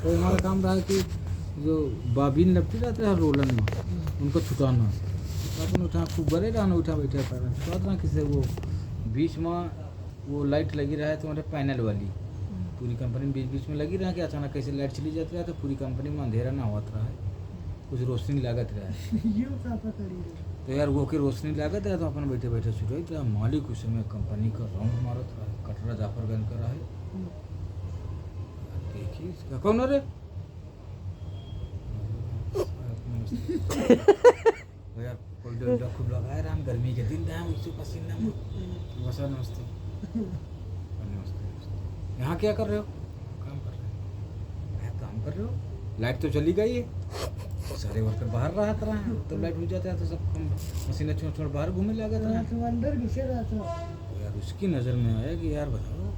तो हमारा काम रहा है कि जो बाबिन लपटी रहते हैं रोलन में उनको छुटाना, अपन उठा खूब बड़े रहना, उठा बैठा कर छुटा किसी वो बीच में वो लाइट लगी रहा है तो हमारे पैनल वाली पूरी कंपनी में बीच बीच में लगी रहा कि अचानक कैसे लाइट चली जाती है तो पूरी कंपनी में अंधेरा ना होता रहा है, कुछ रोशनी लागत रहा है तो यार वो की रोशनी लागत है तो अपन बैठे बैठे छुटाई तो मालिक उस समय कंपनी का राउंड मारा था कटरा जाफरगंज का रहा है। देखिए इसका कौन रे यार कोल्ड खूब लगाए राम गर्मी के दिन था उससे पसीना बसा नमस्ते नमस्ते। यहाँ क्या कर रहे हो? काम कर रहे हो। काम कर रहे हो? लाइट तो चली गई है, सारे वर्कर बाहर रहा था तो लाइट हो जाता है तो सब पसीना छोड़ छोड़ बाहर घूमने लगा था तो अंदर घुसे रहा था यार। उसकी नज़र में आया कि यार बताओ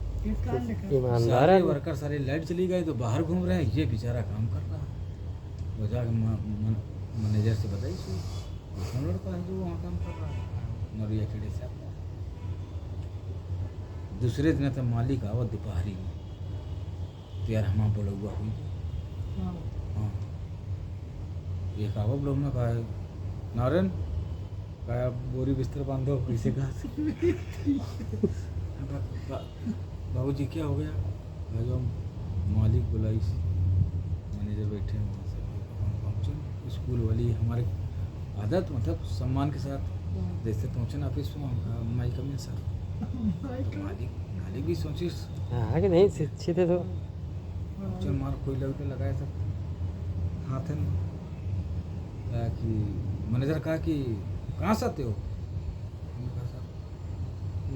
सारे वर्कर सारे लाइट चली गई तो बाहर घूम रहे हैं, ये बेचारा काम कर रहा है। वो जाकर मैनेजर से बताई कौन लड़का है जो वहाँ काम कर रहा है नरिया खेड़े से। दूसरे दिन तो मालिक आवा दोपहरी में तो यार हम बोला हुआ हुई हाँ एक आवा लोग ने कहा नारायण कहा बोरी बिस्तर बांधो इसे कहा बाबू जी क्या हो गया? जो मालिक बुलाई मैनेजर बैठे हैं वहाँ से पहुँचे स्कूल वाली हमारे आदत मतलब सम्मान के साथ जैसे पहुँचे ऑफिस में माई कमिंग सर तो मालिक भी सोची हाँ कि नहीं शिक्षित है तो चल मार कोई लगे लगाया था हाथ है कहा कि मैनेजर कहा कि कहाँ से आते हो? हमने कहा सर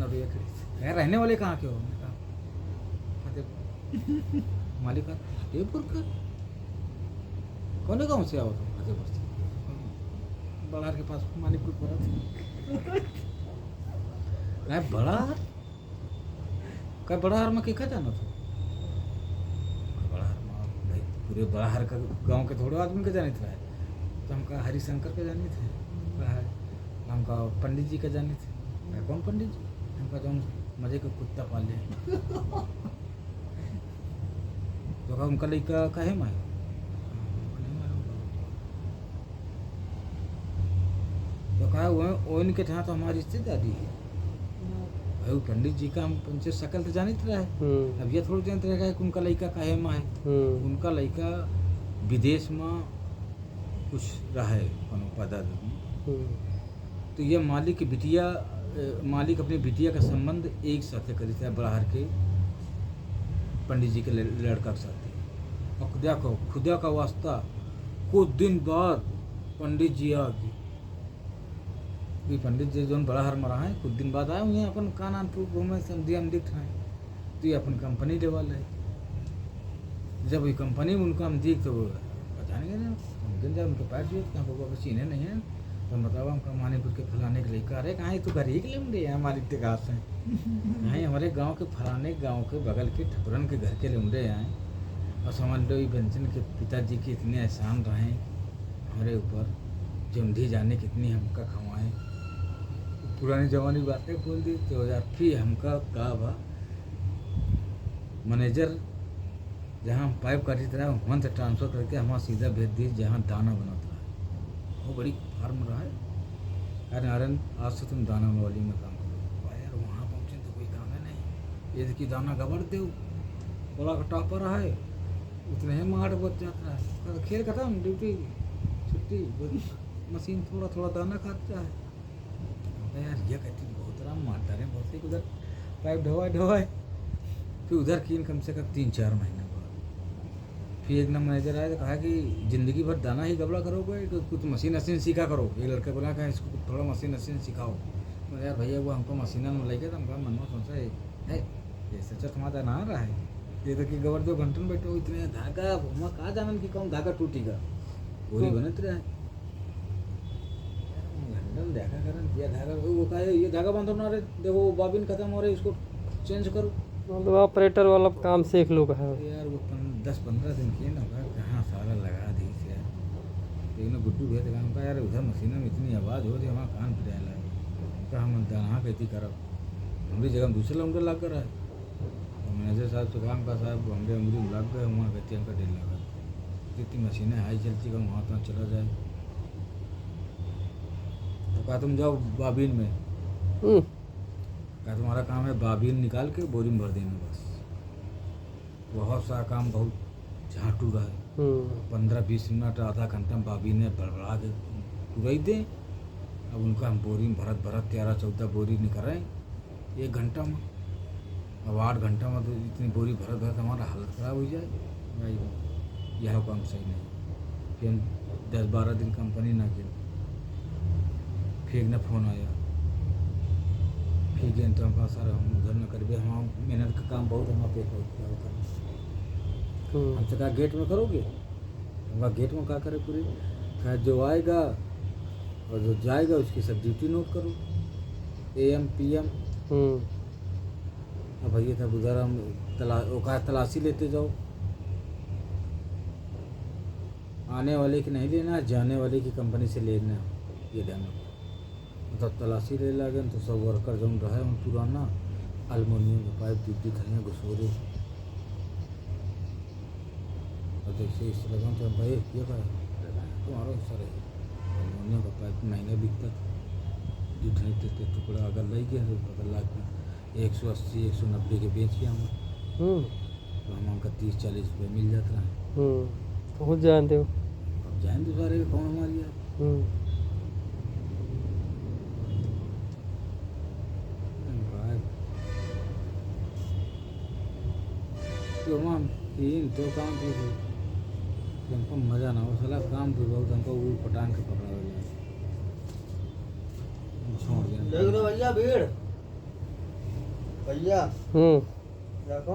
नरिया खेड़ी से। रहने वाले कहाँ के हो? हमने कहा फतेहपुर। मालिक कहा फतेहपुर का कौन गाँव से आओ तुम? फतेहपुर से। बड़ार के पास मालिक को पड़ा था नहीं बड़ार का बड़ार में क्या जाना था? बड़ार में भाई पूरे बड़ार का गांव के थोड़े आदमी के जाने थे तो हम कहा हरिशंकर के जाने थे, हम कहा पंडित जी के जाने थे। कौन पंडित जी? हम कहा जो मजे का कुत्ता पाले तो कहा उनका लड़का कहे मैं तो कहा वो इनके यहाँ तो हमारी रिश्तेदारी है भाई पंडित जी का हम पंचे शकल तो जानित रहा है अब ये थोड़ी जानते रहेगा कि उनका लड़का काहे में है। उनका लड़का विदेश में कुछ रहा है पदा तो ये मालिक की बिटिया मालिक अपनी बिटिया का संबंध एक साथ करी था बड़ाहर के पंडित जी के लड़का के साथ और खुदा का वास्ता कुछ दिन बाद पंडित जी आ गए। ये पंडित जी जो बड़ाहर में रहा है कुछ दिन बाद आए हुए अपन कानपुर घूमे समझी हम दिख रहे हैं तो ये अपन कंपनी लेवल है। जब ये कंपनी में उनको हम दिख तो बताएंगे ना हम जब उनके पास जो कहाँ बाबा चीने नहीं है तो बताओ हम मानीपुर के फलाने के लड़का अरे कहाँ तो घर ही के लिए हैं मालिक के घास हैं कहाँ हमारे गांव के फलाने गांव के बगल के ठकुरन के घर के लुंडे हैं और समझ लो ये बंचन के पिताजी के इतने एहसान रहे हमारे ऊपर जमधी जाने कितनी हमका खवाएं पुरानी जवानी बातें बोल दी तो यार फिर हमका कहा बा मैनेजर जहाँ पाइप काटी रहा है वहाँ से ट्रांसफ़र करके हमारा सीधा भेज दी जहाँ दाना बनाता है वो बड़ी फार्म रहा है। अरे नारायण आज से तुम दाना वाली में काम करो यार वहाँ पहुँचे तो कोई काम है नहीं ये देखिए दाना गबड़ दो बड़ा कटा पर रहा है उतने ही मार बच जाता है खेल खत्म ड्यूटी छुट्टी मशीन थोड़ा थोड़ा दाना खाता है यार ये कहती बहुत आराम मारता रहे बहुत ही उधर पाइप ढोवाए फिर उधर की कम से कम 3-4 महीने बाद फिर एक नंबर मैनेजर आया तो कहा कि ज़िंदगी भर दाना ही गबड़ा करोगे तो कुछ मशीन सीखा करो। ये लड़के बोला कहा इसको थोड़ा मशीन सिखाओ तो यार भैया वो हमको मशीन में लेके तो हमका मन में सोचा है ये सच्चा तुम्हारा ना रहा है ये तो कि गबर 2 घंटे में बैठो इतने धागा वहाँ कहाँ जाना कि कौन धागा टूटेगा पूरी बनत रहा है देखा कर ये धागा वो कहा ये धागा बांधो ना रे देखो बाबिन खत्म हो रही इसको चेंज करो मतलब ऑपरेटर वाला काम सीख लो है यार वो 10-15 दिन किए ना कहाँ सारा लगा दी से यार एक गुड्डू भेज काम का यार उधर मशीन में इतनी आवाज़ हो रही हमारा कान फिर लगा हम दाना कहती करब हमारी जगह दूसरे लौंडे ला कर है मैनेजर साहब से काम का साहब हमरे उंगली में लग गए वहाँ कहते हमका ढेर लगा कितनी मशीनें हाई चलती का वहाँ तक चला जाए। तो कहा तुम जाओ बाबीन में, कहा तुम्हारा काम है बाबीन निकाल के बोरी में भर देना बस। बहुत सारा काम बहुत झाटू रहा है, 15-20 मिनट आधा घंटा में बाबीन ने भरभरा के पूरा दें। अब उनका हम बोरी में भरत 13-14 बोरी निकल 1 घंटा में। अब 8 घंटा में तो इतनी बोरी भरत हमारा हालत ख़राब हो जाए भाई, यह काम सही नहीं। फिर 10-12 दिन कंपनी ना गया, फिर न फोन आया, फिर गए तो हम सर हम उधर न करबे, हम मेहनत का काम बहुत हमारा पे होता है। हमसे कहा गेट में करोगे, हम गेट में क्या करे पूरी, कहा जो आएगा और जो जाएगा उसकी सब ड्यूटी नोट करो AM PM। अब भैया था उधर हम तलाशी लेते जाओ, आने वाले की नहीं लेना, जाने वाले की कंपनी से लेना, ये ध्यान रखो। मतलब तलाशी ले लगे तो सब वर्कर जो रहे उन पुराना अल्मोनियम के पाइप ड्यूटी खड़े घुसोरे। और जैसे इस लगा तो भाई ये तुम्हारा सर है अल्मोनियम का पाइप महंगा बिकता था, ड्यूटी टुकड़ा अगर ले गया तो पता लाख में 180-190 के बेच के हम, तो हम हमका 30-40 रुपये मिल जाता है। बहुत जानते हो। अब जान तो सारे कौन हमारी यार। तो हम तीन तो काम तो हमको मज़ा ना हो साला काम तो बहुत हमको वो पटांग के पकड़ा हुआ छोड़ देना। देख रहे हो भैया भीड़, भैया देखो